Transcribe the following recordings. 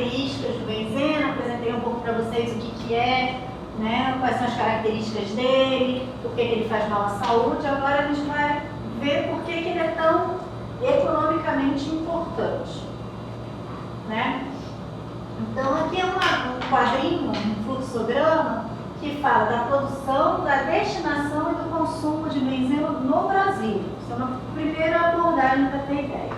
características do benzeno, apresentei um pouco para vocês o que é, né, quais são as características dele, por que ele faz mal à saúde. Agora a gente vai ver por que ele é tão economicamente importante, né? Então aqui é um quadrinho, um fluxograma, que fala da produção, da destinação e do consumo de benzeno no Brasil. Isso é uma primeira abordagem para ter ideia.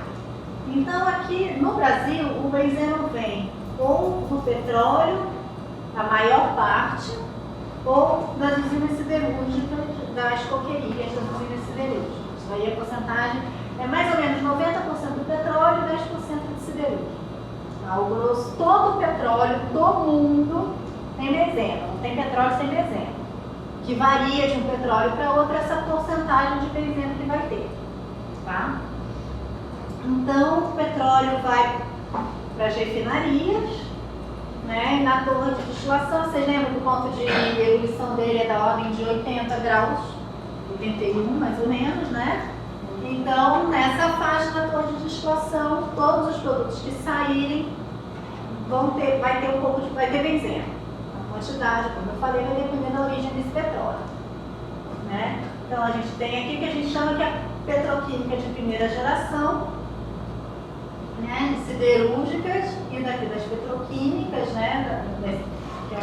Então aqui no Brasil o benzeno vem ou do petróleo, a maior parte, ou das usinas siderúrgicas, das coquerias das usinas siderúrgicas. Isso aí a porcentagem é mais ou menos 90% do petróleo e 10% de siderúrgica. Ao grosso, todo o petróleo do mundo tem benzeno, não tem petróleo sem benzeno. Que varia de um petróleo para outro essa porcentagem de benzeno que vai ter. Tá? Então, o petróleo vai para as refinarias, né? Na torre de destilação, vocês lembram do ponto de ebulição dele é da ordem de 80 graus, 81 mais ou menos, né? Então, nessa faixa da torre de destilação, todos os produtos que saírem vai ter benzeno. A quantidade, como eu falei, vai depender da origem desse petróleo, né? Então, a gente tem aqui o que a gente chama que é petroquímica de primeira geração, né? Siderúrgicas e daqui das petroquímicas, né? Que é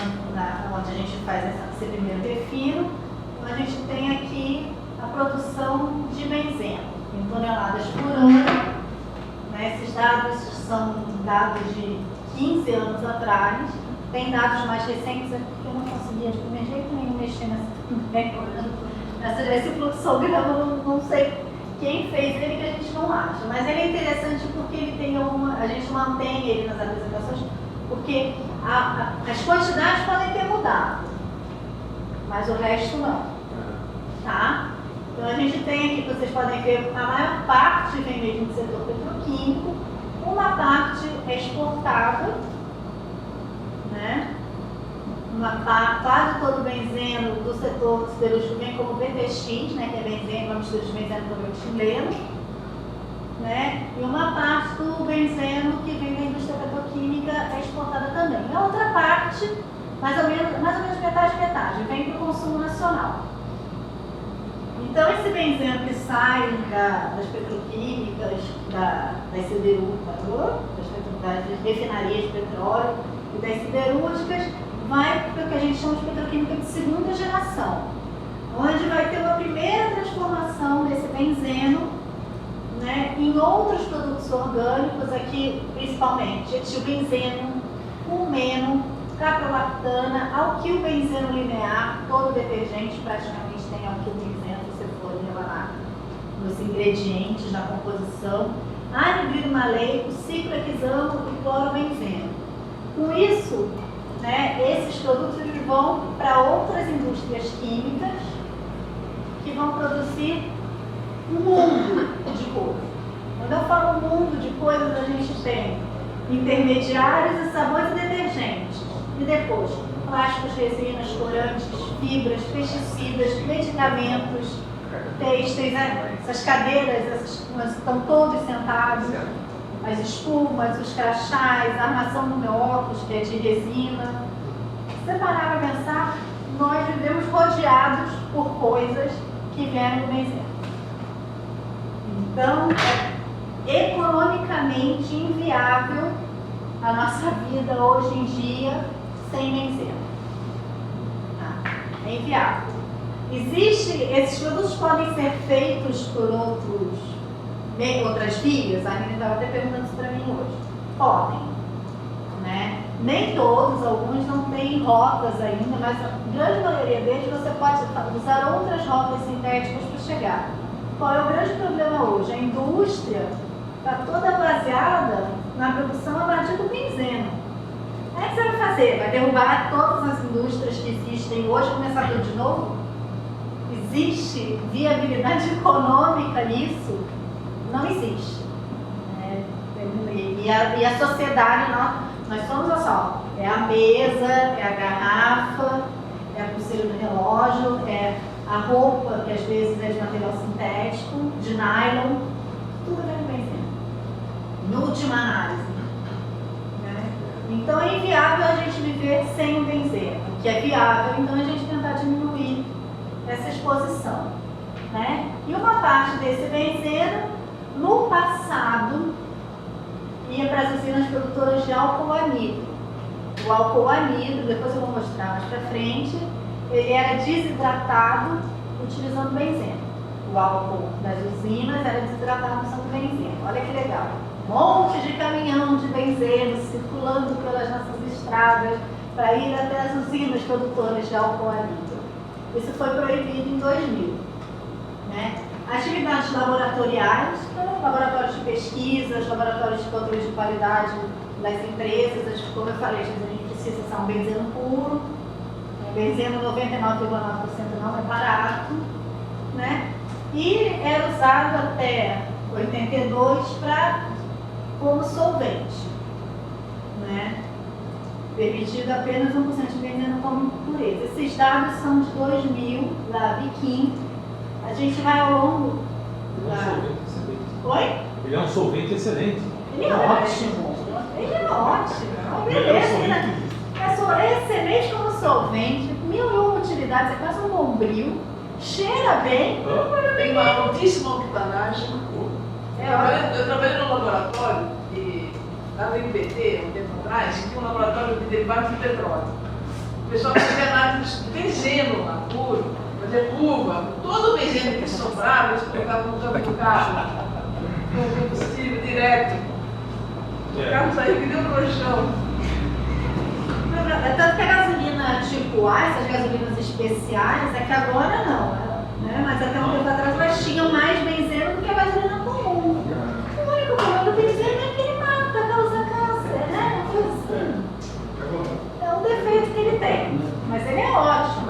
onde a gente faz esse primeiro refino. Então, a gente tem aqui a produção de benzeno em toneladas por ano, né? Esses dados são dados de 15 anos atrás, tem dados mais recentes, porque eu não conseguia de primeiro jeito nenhum mexer nesse fluxograma, não sei quem fez ele que a gente não acha, mas ele é interessante porque ele tem a gente mantém ele nas apresentações, porque as quantidades podem ter mudado, mas o resto não, tá? Então a gente tem aqui, vocês podem ver, a maior parte vem mesmo do setor petroquímico, uma parte é exportada, né? Quase todo o benzeno do setor siderúrgico vem como BTX, né? Que é benzeno, uma mistura de benzeno com chileno, né? E uma parte do benzeno que vem da indústria petroquímica é exportada também. E a outra parte, mais ou menos metade, vem para o consumo nacional. Então, esse benzeno que sai das petroquímicas, das siderúrgicas, das refinarias de petróleo e das siderúrgicas, vai para o que a gente chama de petroquímica de segunda geração, onde vai ter uma primeira transformação desse benzeno, né, em outros produtos orgânicos, aqui principalmente etilbenzeno, culmeno, caprolactana, alquilbenzeno linear, todo detergente praticamente tem alquilbenzeno, se você for lá nos ingredientes, na composição, anidrido maleico, ciclohexano e clorobenzeno. Com isso, né, esses produtos eles vão para outras indústrias químicas que vão produzir um mundo de coisas. Quando eu falo mundo de coisas, a gente tem intermediários e sabores e detergentes. E depois, plásticos, resinas, corantes, fibras, pesticidas, medicamentos, têxteis, né? Essas cadeiras, nós estão todos sentados, as espumas, os crachás, a armação do meu óculos, que é de resina. Se você parar para pensar, nós vivemos rodeados por coisas que vieram do benzeno. Então, é economicamente inviável a nossa vida hoje em dia sem benzeno. Tá? É inviável. Esses produtos podem ser feitos por outras vias? A Aline estava até perguntando isso para mim hoje. Podem. Né? Nem todos, alguns não têm rotas ainda, mas a grande maioria deles você pode usar outras rotas sintéticas para chegar. Qual é o grande problema hoje? A indústria está toda baseada na produção a partir do benzeno. Aí o que você vai fazer? Vai derrubar todas as indústrias que existem hoje e começar tudo de novo? Existe viabilidade econômica nisso? Não existe. E a sociedade, nós somos só, é a mesa, é a garrafa, é a pulseira do relógio, é a roupa, que às vezes é de material sintético, de nylon, tudo é benzeno. Em última análise. Né? fazer sem o benzeno, que é viável, então a gente tentar diminuir essa exposição, né? E uma parte desse benzeno, no passado, ia para as usinas produtoras de álcool anidro. O álcool anidro, depois eu vou mostrar mais para frente, ele era desidratado utilizando benzeno. O álcool das usinas era desidratado usando benzeno. Olha que legal. Um monte de caminhão de benzeno circulando pelas nossas estradas para ir até as usinas produtoras de álcool anidro. Isso foi proibido em 2000. Né? Atividades laboratoriais, laboratórios de pesquisa, laboratórios de controle de qualidade das empresas, como eu falei, a gente precisa usar um benzeno puro, benzeno 99,9% não é barato, né? E era usado até 82 como solvente, né? Permitido apenas 1% de benzeno como impureza. Esses dados são de 2000, da Biquim. A gente vai ao longo da... Oi? Ele é um solvente excelente. Ele é ótimo. Ele é ótimo. Beleza, né? É excelente como solvente, 1001 utilidades, é quase um bombril, cheira bem. Tem uma altíssima octanagem. Eu trabalhei num laboratório que estava em PT, um tempo atrás, que tinha um laboratório de derivados de petróleo. O pessoal fazia análise de benzeno lá, puro, fazia curva, todo o benzeno que sobrava, eles colocavam no campo do carro, com combustível direto. O carro saiu que deu um colchão. É tanto que a gasolina tipo A, essas gasolinas especiais, é que agora não, né? Mas até um tempo atrás elas tinham mais benzeno do que a gasolina comum. O único problema do benzeno é que ele mata, causa câncer, né? Uma coisa assim. É um defeito que ele tem, mas ele é ótimo.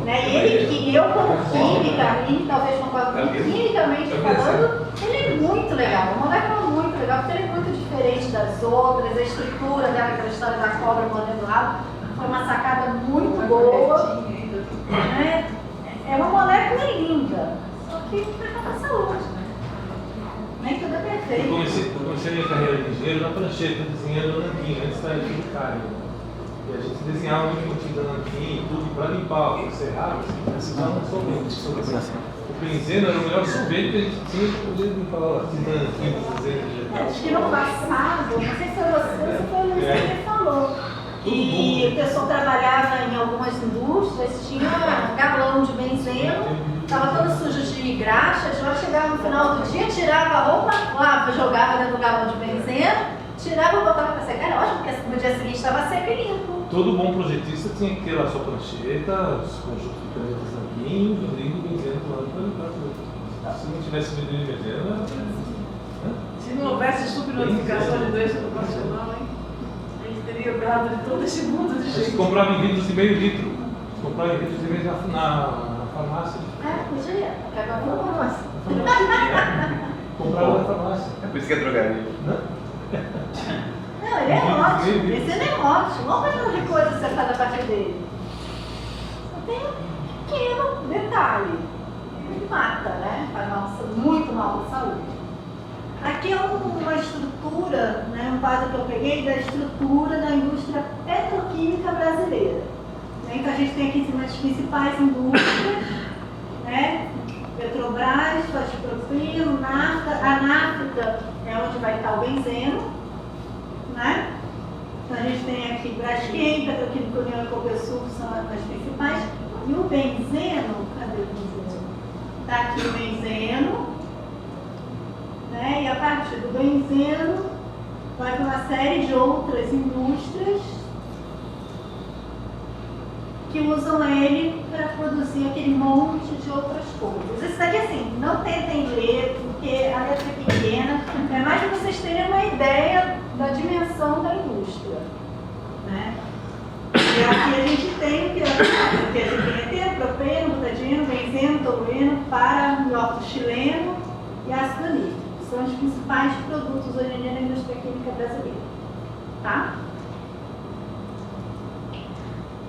Né? E ele, que eu como química, e talvez concordo quimicamente falando, ele é muito legal. Uma molécula muito legal, porque ele é muito diferente das outras, a estrutura dela, aquela história da cobra mordendo lá, foi uma sacada muito boa. Né? É uma molécula linda, só que não é saúde. Nem tudo é perfeito. Eu comecei a minha carreira de engenheiro na prancheta, desenhando nanquim, antes da Edicário. E a gente desenhava muito motivo da nanquim, tudo para limpar, para serrar, assim, precisava de solvente. O benzeno era o melhor solvente que a gente tinha para poder limpar a nanquim, acho que no passado, não sei se foi você, foi o Luiz que me falou. E o pessoal trabalhava em algumas indústrias, tinha um galão de benzeno, estava todo sujo de graxa, já chegava no final do dia, tirava a roupa, lavava, jogava dentro do galão de benzeno, tirava e botava para secar. Era ótimo, porque no dia seguinte estava seco e limpo. Todo bom projetista tinha que ter lá a sua prancheta, os conjuntos de canetas nanquim, vendendo benzeno para limpar tudo. Se não tivesse vendido benzeno, se não houvesse subnotificação de doença ocupacional, hein? A gente teria operado de todo esse mundo de Você gente. comprava em litros de meio litro. Comprava em litros de meio na farmácia. Podia. Acabava na farmácia. Comprava na farmácia. É por isso que é drogaria. Não, ele é ótimo. Benzeno é ótimo. Olha o quanto de coisa você faz a partir dele. Só tem um pequeno detalhe. Ele mata, né? Faz muito mal para a saúde. Aqui é uma estrutura, né, um quadro que eu peguei da estrutura da indústria petroquímica brasileira. Então a gente tem aqui em cima as principais indústrias, né? Petrobras, Fosfopropilo, Nafta. A Nafta é onde vai estar o benzeno, né? Então a gente tem aqui Braskem, Petroquímica União e Copersul, que são as principais. E o benzeno, cadê o benzeno? Está aqui o benzeno. Né? E a partir do benzeno vai para uma série de outras indústrias que usam ele para produzir aquele monte de outras coisas. Isso daqui assim, não tentem ler, porque a letra é pequena, é mais para vocês terem uma ideia da dimensão da indústria. Né? E aqui a gente tem o que a gente tem propeno, butadieno, benzeno, tolueno, para chileno e ácido nítrico. São os principais produtos hoje em dia na indústria química brasileira. Tá?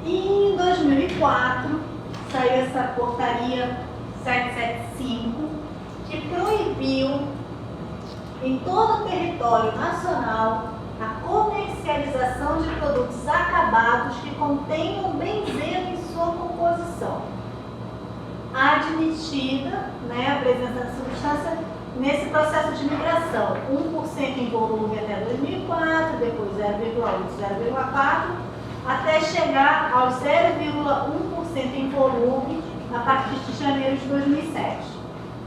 E em 2004 saiu essa portaria 775 que proibiu em todo o território nacional a comercialização de produtos acabados que contenham benzeno em sua composição, admitida, né, a presença da substância nesse processo de migração, 1% em volume até 2004, depois 0,8, 0,4, até chegar aos 0,1% em volume a partir de janeiro de 2007.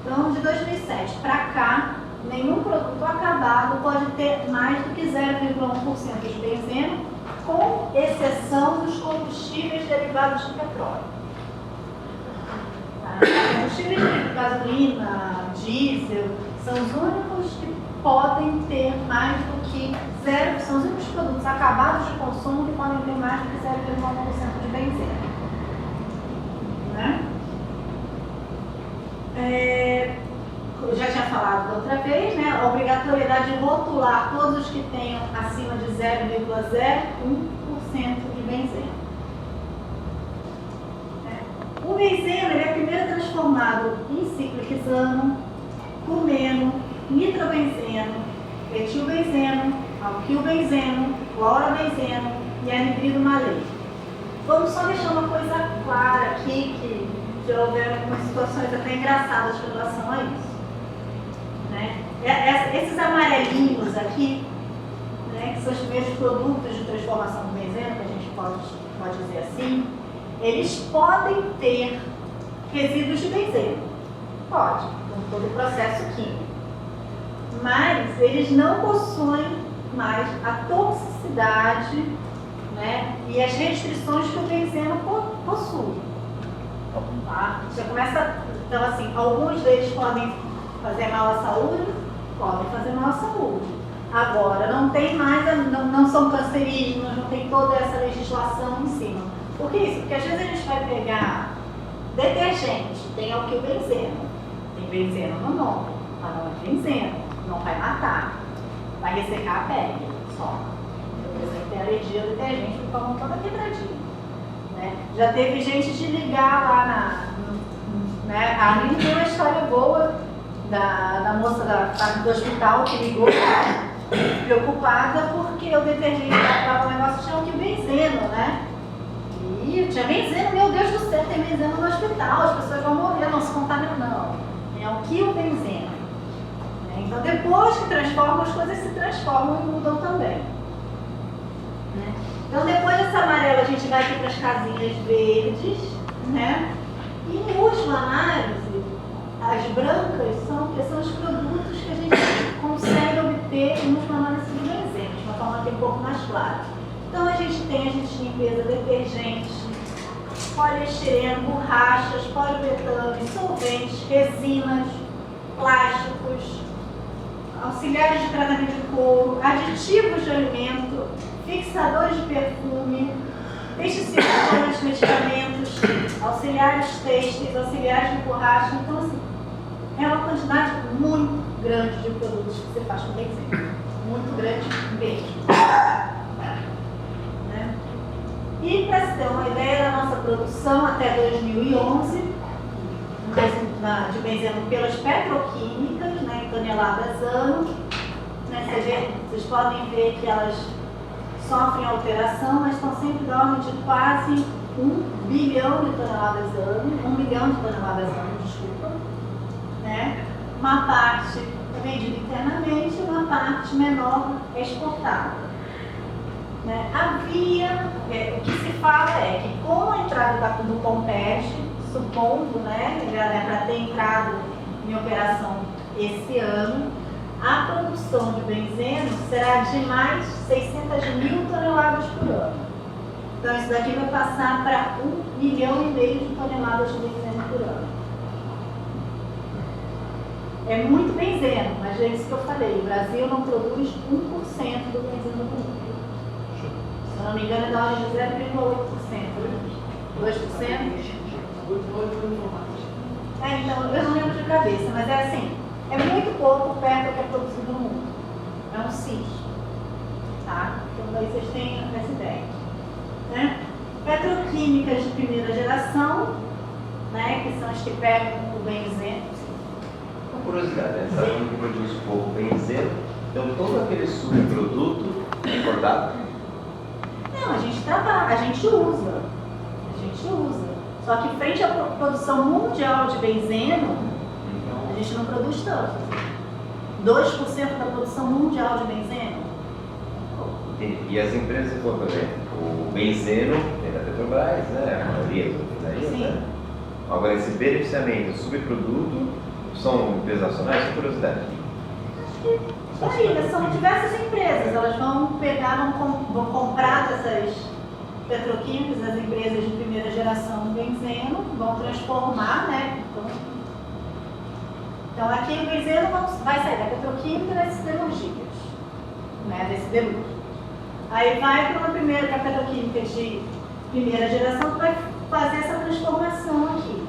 Então, de 2007 para cá, nenhum produto acabado pode ter mais do que 0,1% de benzeno, com exceção dos combustíveis derivados de petróleo. Combustíveis de gasolina, diesel, são os únicos que podem ter mais do que são os únicos produtos acabados de consumo que podem ter mais do que 0,1% de benzeno. Né? Eu já tinha falado da outra vez, né? A obrigatoriedade de rotular todos os que tenham acima de 0,01% de benzeno. O benzeno ele é primeiro transformado em ciclohexano, cumeno, nitrobenzeno, etilbenzeno, alquilbenzeno, clorobenzeno e anidrido maleico. Vamos só deixar uma coisa clara aqui, que já houveram algumas situações até engraçadas com relação a isso. Né? Esses amarelinhos aqui, né, que são os primeiros produtos de transformação do benzeno, que a gente pode dizer assim, eles podem ter resíduos de benzeno. Pode, com todo o processo químico. Mas eles não possuem mais a toxicidade, né, e as restrições que o benzeno possui. Tá? Já começa, então assim, alguns deles podem fazer mal à saúde, podem fazer mal à saúde. Agora, não tem mais, não são cancerígenos, não tem toda essa legislação em cima. Por que isso? Porque às vezes a gente vai pegar detergente, tem alquilbenzeno, tem benzeno no nome, mas não é benzeno, não vai matar, vai ressecar a pele só. Por exemplo, tem alergia ao detergente, o pulmão toda quebradinha. Né? Já teve gente de ligar lá né? Ali tem uma história boa da moça do hospital que ligou preocupada porque o detergente estava um negócio tinha alquilbenzeno, né? E tinha benzeno, meu Deus do céu, tem benzeno no hospital, as pessoas vão morrer, não se contaminam, não. É alquilbenzeno. Então, depois que transformam, as coisas se transformam e mudam também. Né? Então, depois dessa amarela, a gente vai aqui para as casinhas verdes, né? E, em última análise, as brancas são os produtos que a gente consegue obter em última análise do benzeno, de uma forma até um pouco mais clara. Então, a gente tem agentes de limpeza, detergentes, poliestireno, borrachas, poliuretano, solventes, resinas, plásticos, auxiliares de tratamento de couro, aditivos de alimento, fixadores de perfume, pesticidas, medicamentos, auxiliares têxteis, auxiliares de borracha. Então, assim, é uma quantidade muito grande de produtos que você faz com benzeno. Muito grande mesmo. Né? E para se ter uma ideia da nossa produção até 2011, de benzeno pelas petroquímicas, né, em toneladas ano, né, vocês podem ver que elas sofrem alteração, mas estão sempre da ordem de quase 1 bilhão de toneladas ano, 1 milhão de toneladas ano, desculpa. Né? Uma parte é vendida internamente, uma parte menor é exportada. Né? O que se fala é que com a entrada do Compete, supondo, né, para ter entrado em operação esse ano, a produção de benzeno será de mais 600 mil toneladas por ano. Então, isso daqui vai passar para 1,5 milhão de toneladas de benzeno por ano. É muito benzeno, mas é isso que eu falei, o Brasil não produz 1% do benzeno do mundo. Se eu não me engano, é da ordem de 0,8%. 2%? Então, eu não lembro de cabeça, mas é assim, é muito pouco perto do que é produzido no mundo. É um cis. Tá? Então daí vocês têm essa ideia. Né? Petroquímicas de primeira geração, né, que são as que pegam o benzeno. Uma curiosidade, essa que produz pouco benzeno, então todo aquele subproduto é cortado? Não, a gente trabalha, a gente usa. Só que frente à produção mundial de benzeno, a gente não produz tanto. 2% da produção mundial de benzeno. E as empresas, por exemplo, o benzeno é da Petrobras, né? A maioria das refinarias, né? Agora, esse beneficiamento, subproduto, são empresas nacionais? Só curiosidade. Aí, são diversas empresas, elas vão pegar, vão comprar dessas petroquímicas, as empresas de primeira geração de benzeno, vão transformar, né? Então aqui o benzeno vai sair da petroquímica e das siderurgias, né? Das siderúrgicas. Aí vai para a petroquímica de primeira geração que vai fazer essa transformação aqui.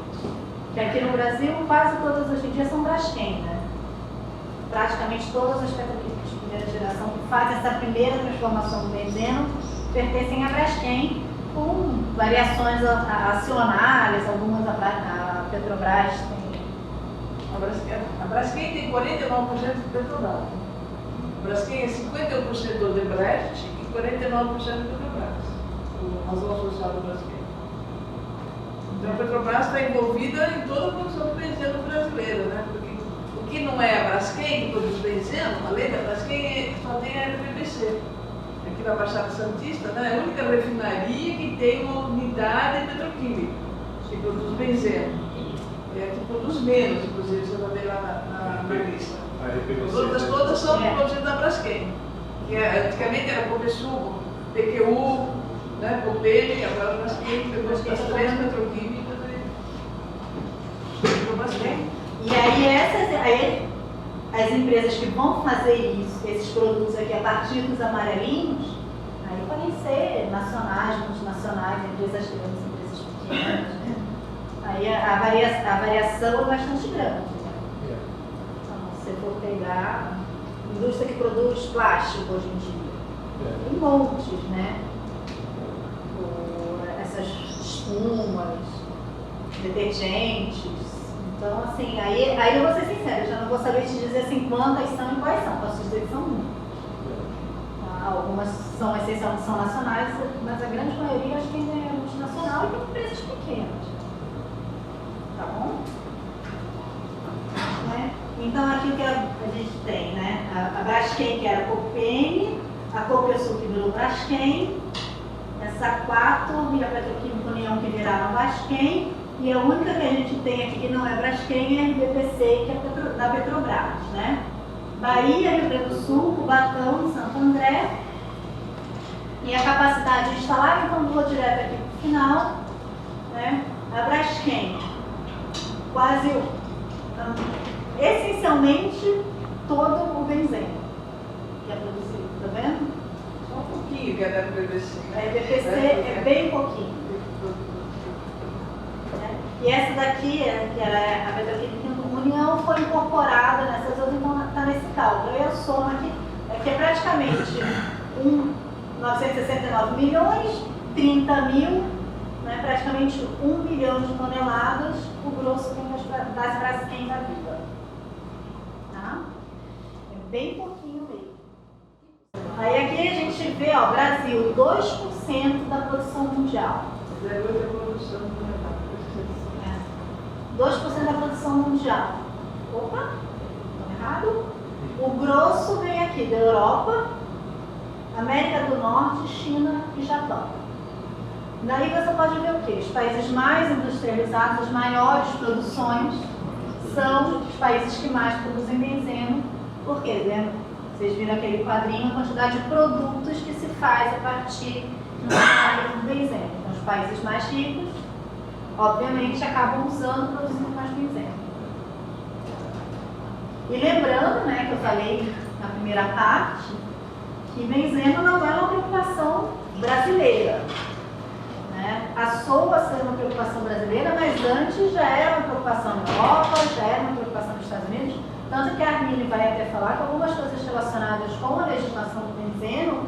Que aqui no Brasil quase todas hoje em dia são Braskem, né? Praticamente todas as petroquímicas de primeira geração que fazem essa primeira transformação do benzeno pertencem à Braskem, com variações acionárias, algumas a Petrobras tem. A Braskem tem 49% de Petrobras. A Braskem é 51% do Odebrecht e 49% do Petrobras. A razão social da Braskem. Então a Petrobras está envolvida em toda a produção do benzeno brasileira, né? Porque o que não é a Braskem que produz benzeno, além da Braskem, só tem a LPBC. Aqui na Baixada Santista, né? É a única refinaria que tem uma unidade petroquímica que produz benzeno. É a que produz menos, inclusive, você vai ver lá na lista. As outras todas são produzidas da Braskem. Que antigamente era Copesul, PQU, né? Copel, agora a Braskem, depois das três petroquímicas e Braskem. E aí as empresas que vão fazer isso, esses produtos aqui a partir dos amarelinhos, aí podem ser nacionais, multinacionais, empresas grandes, empresas pequenas, né? Aí a variação é bastante grande. Né? Então, se você for pegar a indústria que produz plástico hoje em dia, tem montes, né? Essas espumas, detergentes. Então, assim, aí eu vou ser sincera, eu já não vou saber te dizer assim quantas são e quais são, posso dizer que são muitas. Algumas são essencialmente são nacionais, mas a grande maioria acho que ainda é multinacional e tem empresas pequenas. Tá bom? Né? Então, aqui o que a gente tem, né? A Braskem, que era a Copene, a Copesul, que virou Braskem, essa Quator e a Petroquímica União, que viraram Braskem. E a única que a gente tem aqui que não é Braskem é a RBPC, que é da Petrobras, né? Bahia, Rio Grande do Sul, Cubatão, Santo André. E a capacidade instalada, então vou direto aqui para o final, né? A Braskem, quase, essencialmente, todo o benzeno que é produzido, tá vendo? Só um pouquinho que é da RBPC. A RBPC é bem pouquinho. E essa daqui, que era a Petroquímica União, foi incorporada nessas outras, então está nesse cálculo. Aí a soma aqui é que é praticamente 969 milhões, 30 mil, né, praticamente 1 bilhão de toneladas, o grosso das Braskem da vida. Tá? É bem pouquinho mesmo. Aí aqui a gente vê, ó, Brasil, 2% da produção mundial. 2% da produção mundial. Opa, estou errado. O grosso vem aqui da Europa, América do Norte, China e Japão. Daí você pode ver o quê? Os países mais industrializados, as maiores produções, são os países que mais produzem benzeno. Por quê? Vocês viram aquele quadrinho, a quantidade de produtos que se faz a partir do benzeno. Então, os países mais ricos, obviamente, acabam usando, produzindo mais benzeno. E lembrando, né, que eu falei na primeira parte, que benzeno não é uma preocupação brasileira. Né? Passou a ser uma preocupação brasileira, mas antes já era uma preocupação na Europa, já era uma preocupação nos Estados Unidos. Tanto que a Armine vai até falar que algumas coisas relacionadas com a legislação do benzeno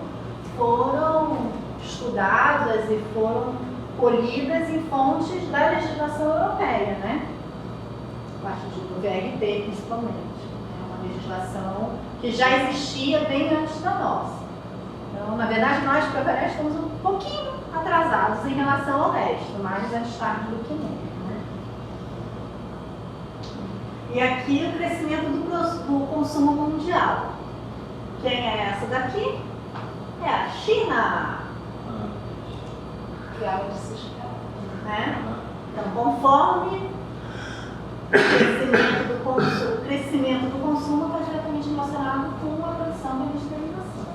foram estudadas e foram colhidas em fontes da legislação europeia, né? A partir do VRT, principalmente. É uma legislação que já existia bem antes da nossa. Então, Então, na verdade, nós, Proverés, estamos um pouquinho atrasados em relação ao resto, mais antes tarde do que nunca, né? E aqui o crescimento do consumo mundial. Quem é essa daqui? É a China. Que ela se escala. Né? Então, conforme o crescimento do consumo está diretamente relacionado com a produção e a industrialização.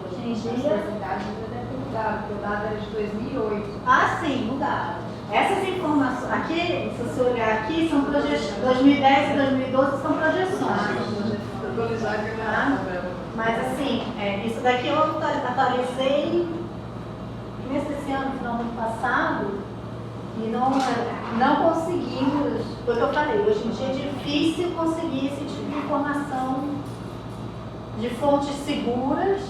Hoje em As dia... porcentagens devem ter mudado, porque o dado era de 2008. Ah, sim, mudaram. Essas informações, aqui, se você olhar aqui, são projeções. 2010 e 2012 são projeções. Atualizar aquela tabela. Mas assim, isso daqui eu atualizei nesse ano, no final do ano passado, e não conseguimos, foi o que eu falei, hoje em dia é difícil conseguir esse tipo de informação de fontes seguras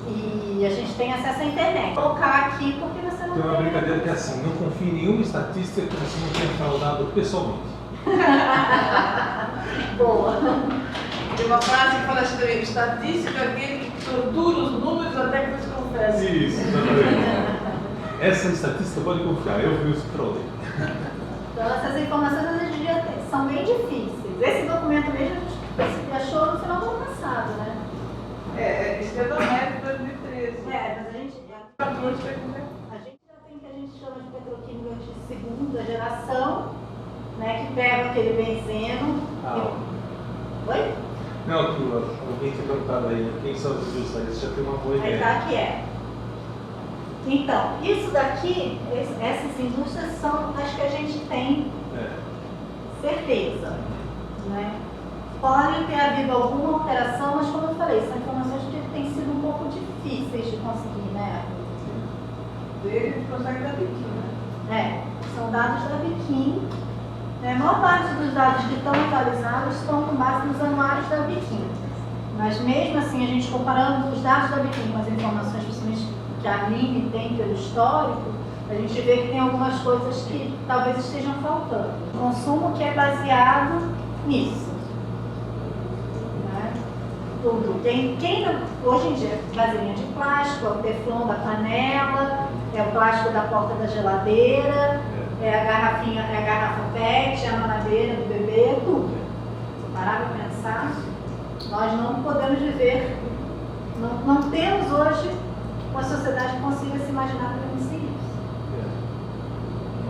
e a gente tem acesso à internet. Vou colocar aqui porque você não Tem uma brincadeira que é assim, não confie em nenhuma estatística que você não tenha fraudado pessoalmente. Boa. Tem uma frase que fala assim também, estatística é aquele que tortura os números até que eles confessem. Isso, exatamente. Essa estatística pode confiar, eu vi os fraudei. Então essas informações a gente são bem difíceis. Esse documento mesmo a gente achou no final do ano passado, né? Esse é do MEC 2013. Mas a gente já tem o que a gente chama de petroquímica de segunda geração, né, que pega aquele benzeno. Oi? Não, alguém tinha perguntado aí, quem são os justas? Já tem uma boa Aí ideia. tá que é. Então, isso daqui, essas indústrias são as que a gente tem certeza, né? Pode ter havido alguma alteração, mas como eu falei, são informações que têm sido um pouco difíceis de conseguir, né? Ele consegue da Biquim, né? São dados da Biquim. A maior parte dos dados que estão atualizados estão com base nos anuários da Biquim. Mas mesmo assim, a gente comparando os dados da Biquim com as informações, principalmente que a Aline tem pelo histórico, a gente vê que tem algumas coisas que talvez estejam faltando. O consumo que é baseado nisso. Né? Tudo. Hoje em dia é vasilhinha de plástico, é o teflon da panela, é o plástico da porta da geladeira, é a garrafinha, é a garrafa PET, a mamadeira do bebê, tudo. Se parar para pensar, nós não podemos viver, não temos hoje uma sociedade que consiga se imaginar para isso.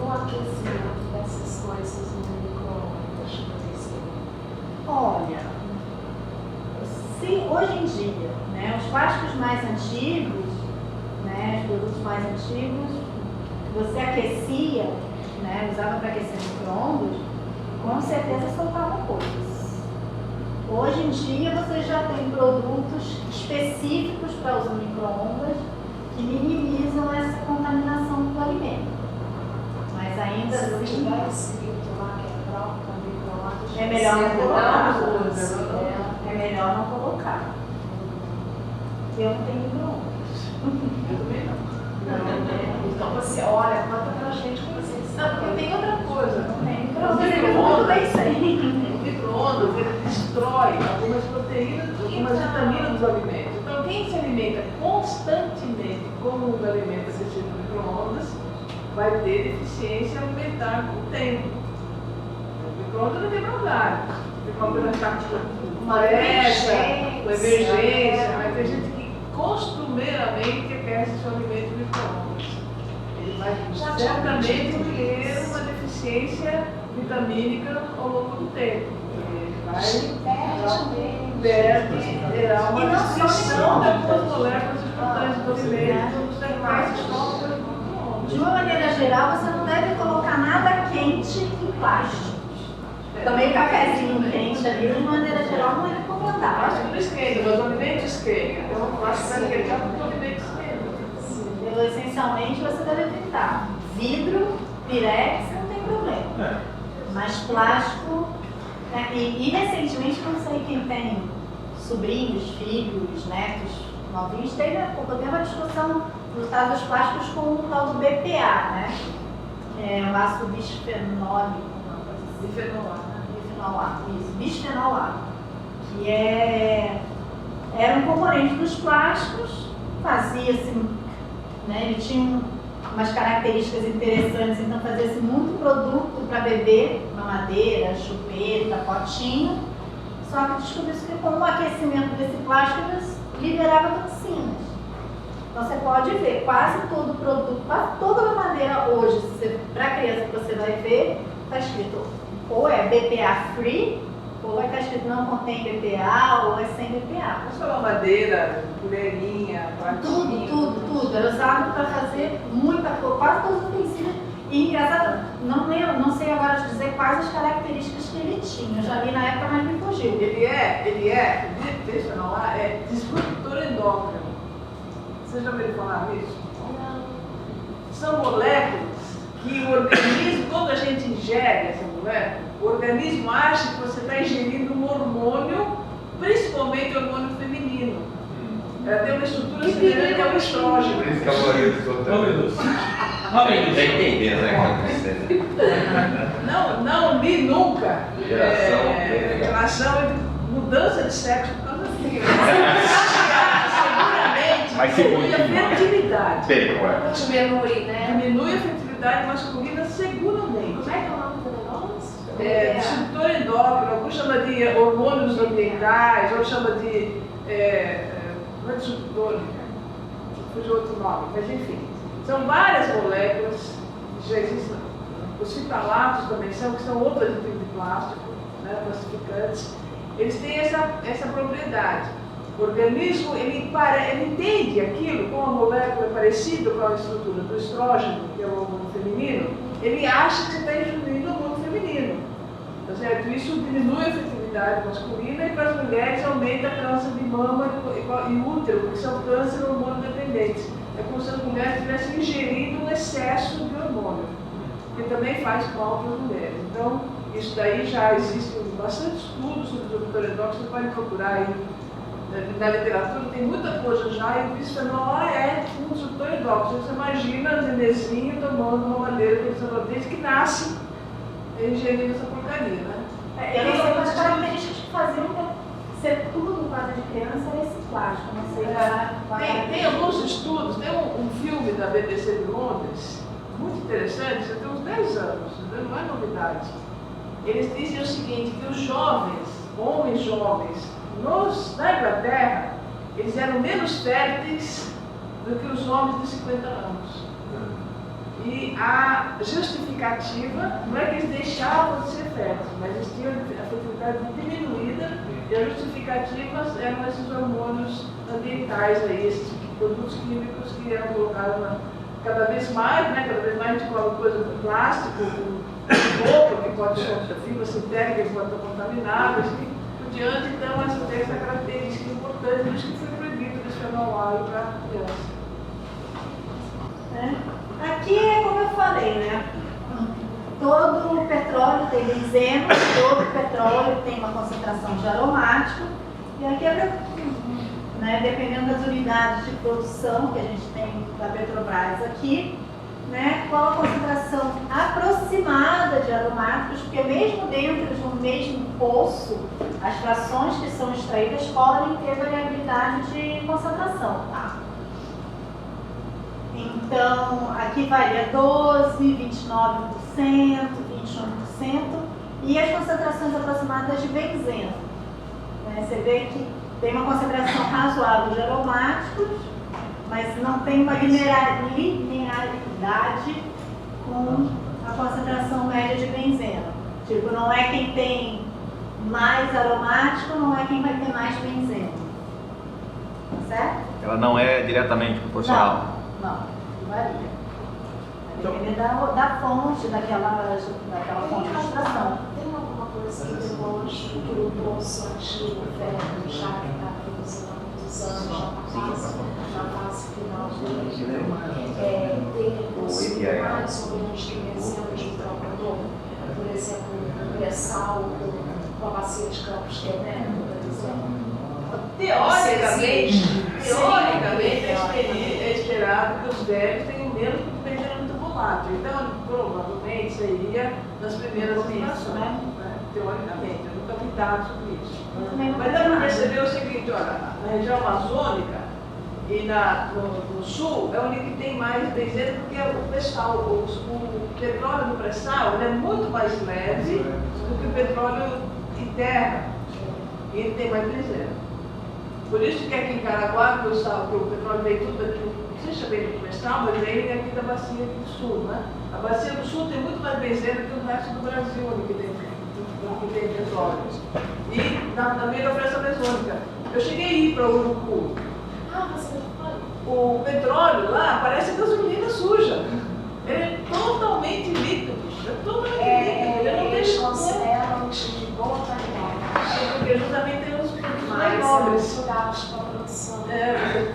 O aquecimento dessas coisas no micro-ondas, Olha, se hoje em dia, né, os plásticos mais antigos, né, os produtos mais antigos, você aquecia, né, usava para aquecer micro-ondas, com certeza soltavam coisas. Hoje em dia você já tem produtos específicos para uso no micro-ondas que minimizam essa contaminação do alimento. Mas ainda se não assim, tiver escrito lá que é próprio micro-ondas, é melhor não colocar. colocar. É melhor não colocar. Eu não tenho micro-ondas. Eu também não. Então você olha, conta pra gente como vocês Não, porque tem outra coisa. Não tem O micro-ondas, eu micro-ondas, muito bem sei. o micro-ondas, ele destrói algumas proteínas, algumas vitaminas dos alimentos. Então, quem se alimenta constantemente com os alimentos assistidos no micro-ondas vai ter deficiência alimentar com o tempo. O micro-ondas não tem maldade. O micro-ondas está com uma emergência, mas tem gente que costumeiramente aquece seu alimento no micro-ondas. Ele vai certamente ter uma deficiência vitamínica ao longo do tempo. Ele vai gerar uma destruição das moléculas importantes do alimento, você faz estoque no micro-ondas. De uma maneira geral, você não deve colocar nada quente em plástico. Também cafezinho quente ali, de maneira geral, não é Plástico recomendável. não esquenta, mas o alimento esquenta. Então, o plástico vai esquentar porque o alimento esquenta. Então, essencialmente, você deve evitar vidro, pirex, não tem problema. Mas plástico, né? E recentemente, não sei quem tem sobrinhos, filhos, netos, novinhos, teve uma discussão do tal dos plásticos com o tal do BPA, né? O ácido bisfenólico, Bifenol A. bifenol A, isso, bisfenol A, que é era um componente dos plásticos, fazia-se, né, ele tinha umas características interessantes, então fazia-se muito produto para beber, mamadeira, chupeta, potinho, só que descobriu-se que com o aquecimento desse plástico eles liberava toxinas. Então você pode ver, quase todo produto, quase toda mamadeira hoje, para criança que você vai ver, está escrito ou é BPA free, ou vai estar escrito não contém BPA, ou é sem BPA. Mas só madeira, colherinha, pratinho. Tudo. Era usado para fazer muita coisa, quase todos os utensílios. E engraçado, não sei agora te dizer quais as características que ele tinha. Eu já vi na época, mas me fugiu. Ele é, deixa eu falar, é disruptor endócrino. Você já ouviu falar nisso? São moléculas que o organismo, quando a gente ingere essa molécula, o organismo acha que você está ingerindo um hormônio, principalmente o hormônio feminino. Ela tem uma estrutura semelhante ao estrógeno. Por isso que a maioria dos outros. Oh, meu Deus. Já entendeu, né? Não li nunca Geração. relação entre mudança de sexo por causa disso. Seguramente Mas se diminui a continua. fertilidade. Diminui, né? Diminui a fertilidade masculina seguramente. Como é que é o nome do negócio? Disruptor endócrino, alguns chamam de hormônios ambientais, outros chamam de. Não é disruptor, fugiu outro nome, mas enfim. São várias moléculas, já existem. Os fitalatos também são, que são outros aditivos de plástico, né, plastificantes. Eles têm essa propriedade. O organismo, ele entende aquilo, como a molécula é parecida com a estrutura do estrógeno, que é o hormônio feminino, ele acha que você está ingerindo o hormônio feminino. Tá certo? Isso diminui a fertilidade masculina e para as mulheres aumenta a câncer de mama e útero, que são câncer hormônio dependentes. É como se as mulheres estivessem ingerindo um excesso de hormônio, que também faz mal para as mulheres. Então, isso daí já existe bastante estudos sobre o disruptor endócrino, você pode procurar aí na literatura, tem muita coisa já, e o bisfenol A é um disruptor endócrino. Você imagina o nenenzinho tomando uma madeira desde que nasce ingerindo essa porcaria, né? Eu não sei quais características que faziam ser tudo quase de criança é esse plástico, não sei. Tem alguns estudos, tem um filme da BBC de Londres, muito interessante, já tem uns 10 anos, não é novidade. Eles dizem o seguinte, que os jovens, homens jovens, na Inglaterra, eles eram menos férteis do que os homens de 50 anos. E a justificativa não é que eles deixavam de ser férteis, mas eles tinham a fertilidade diminuída e a justificativa eram esses hormônios ambientais aí, esses produtos químicos que eram colocados cada vez mais, né? Cada vez mais a gente coloca coisa com plástico, com roupa que pode ser fibra sintética que pode estar contaminada, assim por diante. Então essa tem essa característica importante, por isso que foi proibido o bisfenol A para criança. Aqui é como eu falei, né? Todo petróleo tem benzeno, todo petróleo tem uma concentração de aromático, e aqui né, dependendo das unidades de produção que a gente tem da Petrobras aqui, né, qual a concentração aproximada de aromáticos, porque mesmo dentro de um mesmo poço, as frações que são extraídas podem ter variabilidade de concentração, tá? Então, aqui varia 12%, 29%, 21%, e as concentrações aproximadas de benzeno. Né? Você vê que tem uma concentração razoável de aromáticos, mas não tem uma linearidade com a concentração média de benzeno. Tipo, não é quem tem mais aromático, não é quem vai ter mais benzeno. Tá certo? Ela não é diretamente proporcional. Não, varia. Vai depender da fonte, daquela fonte de extração. Tem alguma coisa que demonstra que o poço antigo, velho, já está produzindo há muitos anos, já na fase final dele, tem mais ou menos de benzeno de trabalhador? Por exemplo, um pré-sal com a bacia de Campos, que é médico, por exemplo. Teoricamente é esperado que os velhos tenham menos benzeno muito volátil. Então, provavelmente seria nas primeiras gerações. teoricamente, eu nunca vi dados sobre isso. Eu também não Mas dá tenho para nada. perceber o seguinte, olha, na região amazônica e no sul é onde que tem mais benzeno, porque o pré-sal, o petróleo do pré-sal ele é muito mais leve do que o petróleo em terra. E ele tem mais benzeno. Por isso que aqui em Caraguá, que o petróleo veio tudo aqui, não sei se veio do pré-sal, mas veio aqui da bacia do sul, né? A bacia do sul tem muito mais benzeno que o resto do Brasil, onde que tem petróleo. E na meia da floresta amazônica. Eu cheguei a ir para Urucu. Ah, você foi? O petróleo lá parece gasolina suja. Ele é totalmente líquido. É totalmente líquido. Ele não Eles deixa consideram de boa qualidade. porque justamente tem os produtos mais Mas nobres. são gastos com a produção.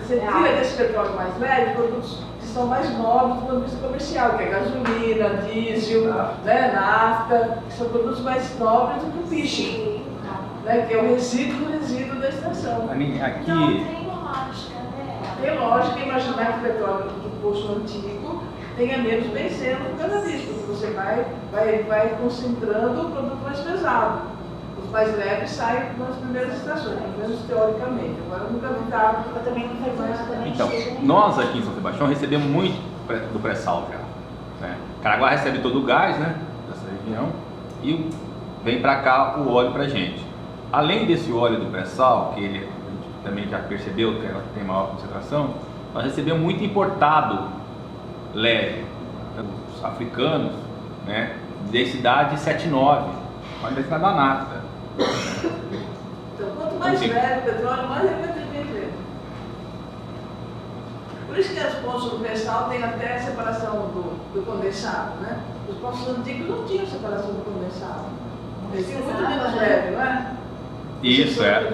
Você tira desse petróleo mais leve produtos que são mais nobres do ponto de vista comercial, que é gasolina, diesel, né, nafta, que são produtos mais nobres do que o piche, Sim, né, que é o resíduo do resíduo da extração. A minha, Então aqui, tem lógica, né? Tem lógica imaginar que o petróleo do poço antigo tenha menos benzeno por causa disso, porque você vai concentrando o produto mais pesado. Os mais leves saem nas primeiras estações, pelo menos teoricamente. Agora eu nunca vi dado. Eu também não fazia nada. então, nós aqui em São Sebastião recebemos muito do pré-sal já. Né? Caraguá recebe todo o gás, né, dessa região, e vem para cá o óleo para gente. Além desse óleo do pré-sal, que ele, a gente também já percebeu que ela tem maior concentração, nós recebemos muito importado leve, os africanos, né, densidade 7,9, uma densidade da nafta. Então, quanto mais Sim. leve o petróleo, mais ele vai ter benzeno. Por isso que as poços do pré-sal têm até a separação do condensado, né? Os poços antigos não tinham separação do condensado. Eles tinham muito menos leve, não é? Isso, é.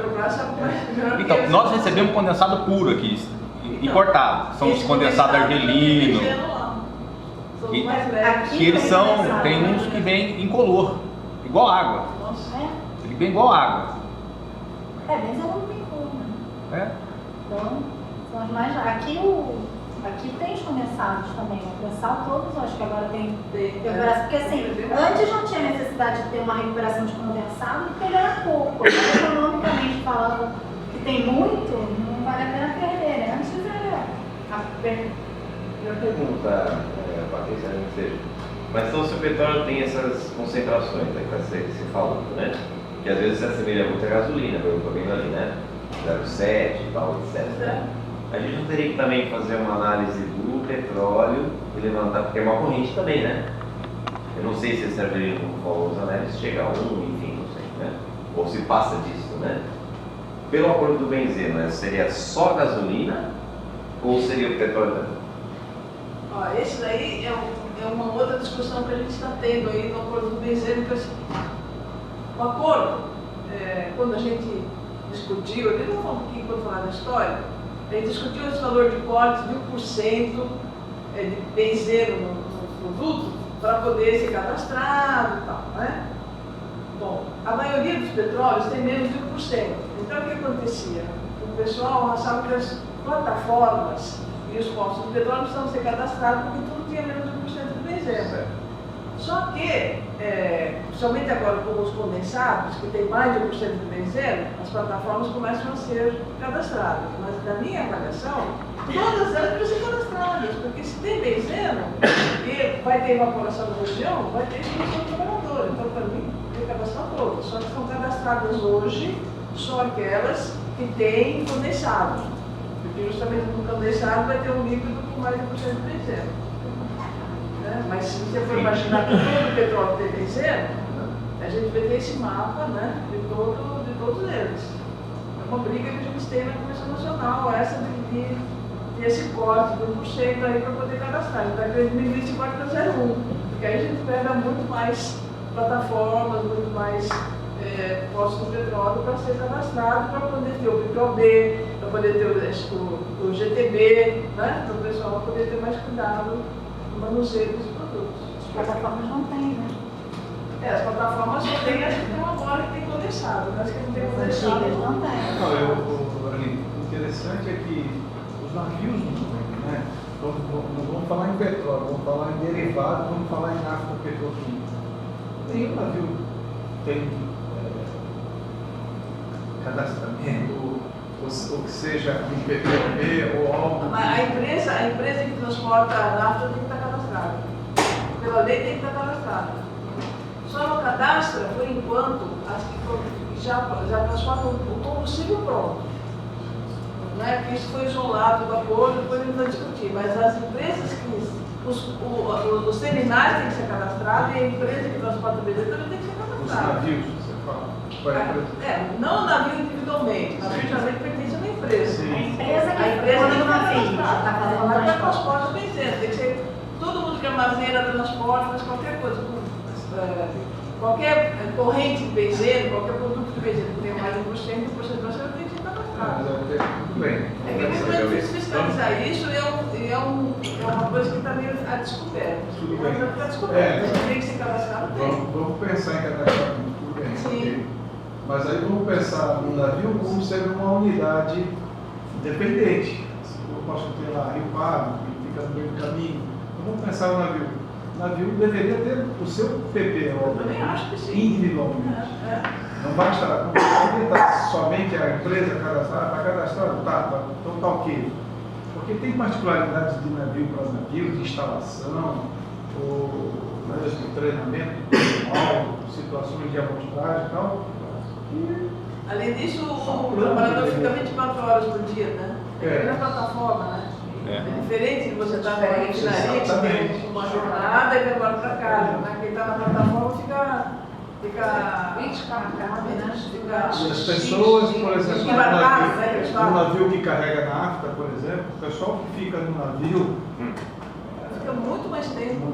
Então, nós recebemos condensado puro aqui, importado. São os condensados argelinos, que eles são, tem uns que vêm incolor, igual água. Ele vem igual água. Benzeno não tem cor, né? É? Então, são os mais. Aqui tem os condensados também, o pré-sal todos, acho que agora tem recuperação, porque assim, antes não tinha necessidade de ter uma recuperação de condensado, porque ele era pouco. Mas, economicamente falando, que tem muito, não vale a pena perder, né? Antes era E a pergunta, Patrícia, não seja, mas então se o petróleo tem essas concentrações aí que você falou, né? Que às vezes se assemelha muito à gasolina, pelo que eu tô vendo ali, né? 0,7 e tal, etc. A gente não teria que também fazer uma análise do petróleo e levantar, porque é uma corrente também, né? Eu não sei se esse argelino, como falou os análises, chega a 1, enfim, não sei, né? Ou se passa disso, né? Pelo acordo do benzeno, né? Seria só gasolina ou seria o petróleo também? Ó, esse daí é uma outra discussão que a gente está tendo aí no acordo do benzeno, que é o seguinte. O acordo, quando a gente discutiu, eu vou falar um pouquinho quando falar da história, a gente discutiu esse valor de corte de 1% de benzeno no produto para poder ser cadastrado e tal, né? Bom, a maioria dos petróleos tem menos de 1%. Então o que acontecia? O pessoal achava que as plataformas e os postos de petróleo precisavam ser cadastrados porque tudo tinha menos de 1% de benzeno. Só que, somente agora com os condensados, que tem mais de 1% de benzeno, as plataformas começam a ser cadastradas. Mas na minha avaliação, todas elas precisam ser cadastradas, porque se tem benzeno e vai ter evaporação na região, vai ter expulsão do trabalhador. Então, para mim, tem que cadastrar todas. Só que são cadastradas hoje só aquelas que têm condensado. Porque justamente no condensado vai ter um líquido com mais de 1% de benzeno. Mas se você for imaginar que todo o petróleo tem benzeno, a gente vai ter esse mapa, né, de todos eles. É uma briga que a gente tem na Comissão Nacional, essa de esse corte de 1% aí para poder cadastrar. A gente vai querer diminuir esse corte para 0,1, porque aí a gente pega muito mais plataformas, muito mais postos de petróleo para ser cadastrado, para poder ter o PPOB, para poder ter o GTB, né, para o pessoal poder ter mais cuidado no manuseio dos produtos. As plataformas não têm, né? As plataformas só tem as que tem uma bola que tem condensado, mas que não tem As condensado. antigas não têm. Não, o interessante é que os navios não têm, né? Então, não vamos falar em petróleo, vamos falar em derivado, vamos falar em nafta petroquímica. Nenhum navio tem cadastramento, ou que seja um PPP ou algo. A empresa que transporta a nafta tem que estar cadastrada. Pela lei tem que estar cadastrada. Só não cadastra, por enquanto, as que já transportam o combustível pronto. Não é que isso foi isolado do acordo, depois a gente vai discutir. Mas as empresas que. Os terminais têm que ser cadastrados e a empresa que transporta o benzeno também tem que ser Os cadastrada. navios, você fala. Não o navio individualmente, o navio geralmente pertence a uma empresa. Sim. A empresa que A empresa tem que estar frente, cadastrada. está fazendo Ela transporte. transporta benzeno, tem que ser todo mundo que armazena, transporte, faz qualquer coisa. Qualquer corrente de benzeno, qualquer produto de benzeno que tenha mais de 1%, tem que ser cadastrado. Tudo bem. É que é muito difícil fiscalizar isso e é uma coisa que está meio a descoberta. Tudo bem. Está descoberta. Mas tem que ser cadastrado, tem. Vamos pensar em cadastramento, tudo bem. Sim. Ok. Mas aí vamos pensar no navio como sendo uma unidade independente. Eu posso ter lá Rio Pardo, que fica no meio do caminho. Então vamos pensar no navio. O navio deveria ter o seu PP, Eu também acho que sim. individualmente. Não basta somente a empresa cadastrar, está cadastrado, então está ok. Porque tem particularidades de navio para navio, de instalação, ou mesmo treinamento, situações de amostragem e tal. Além disso, o trabalhador fica 24 horas por dia, né? É na plataforma, né? É diferente de você estar na refinaria, que você tem uma jornada e vai embora para casa, né? Quem está na plataforma fica 24 horas, né? E as pessoas, por exemplo, no navio que carrega nafta, por exemplo, o pessoal que fica no navio fica muito mais tempo.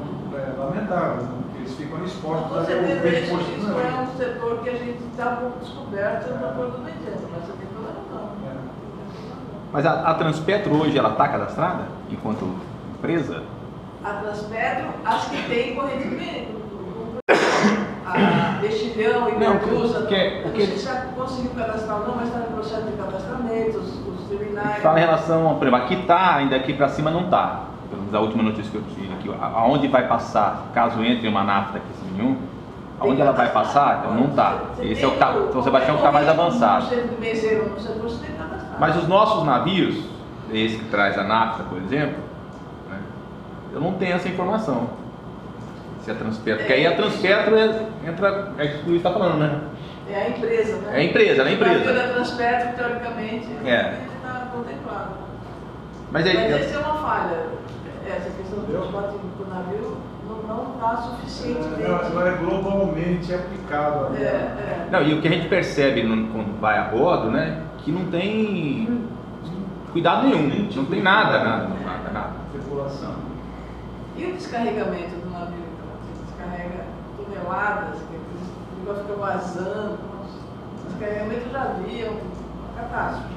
Lamentável, né? Porque eles ficam expostos Com certeza, isso é um setor que a gente está um pouco descoberto no acordo do benzeno, mas você tem toda a razão. Mas a Transpetro hoje, ela está cadastrada enquanto empresa? A Transpetro, as que tem corrente de veículo. A Mexilhão e Mercusa, não sei se já conseguiu cadastrar ou não, mas está no processo de cadastramento, os terminais. Fala em relação, por exemplo, aqui está, ainda aqui para cima não está. Pelo menos a última notícia que eu tive aqui, aonde vai passar, caso entre uma nafta aqui sem nenhum, aonde ela vai passar, então não está. Esse é o São Sebastião que está mais avançado. Mas os nossos navios, esse que traz a nafta, por exemplo, né, eu não tenho essa informação. Se a Transpetro, porque aí a Transpetro entra, é isso que o Luiz está falando, né? É a empresa, né? É a empresa, é a empresa. O navio da Transpetro, teoricamente, está contemplado. Mas essa é uma falha. Essa questão do transporte do navio não está suficientemente. Não é globalmente aplicado. Não, e o que a gente percebe quando vai a bordo, né? Que não tem cuidado nenhum, não tem nada. Tripulação. E o descarregamento do navio? Você descarrega toneladas, o negócio fica vazando. O descarregamento já havia uma catástrofe.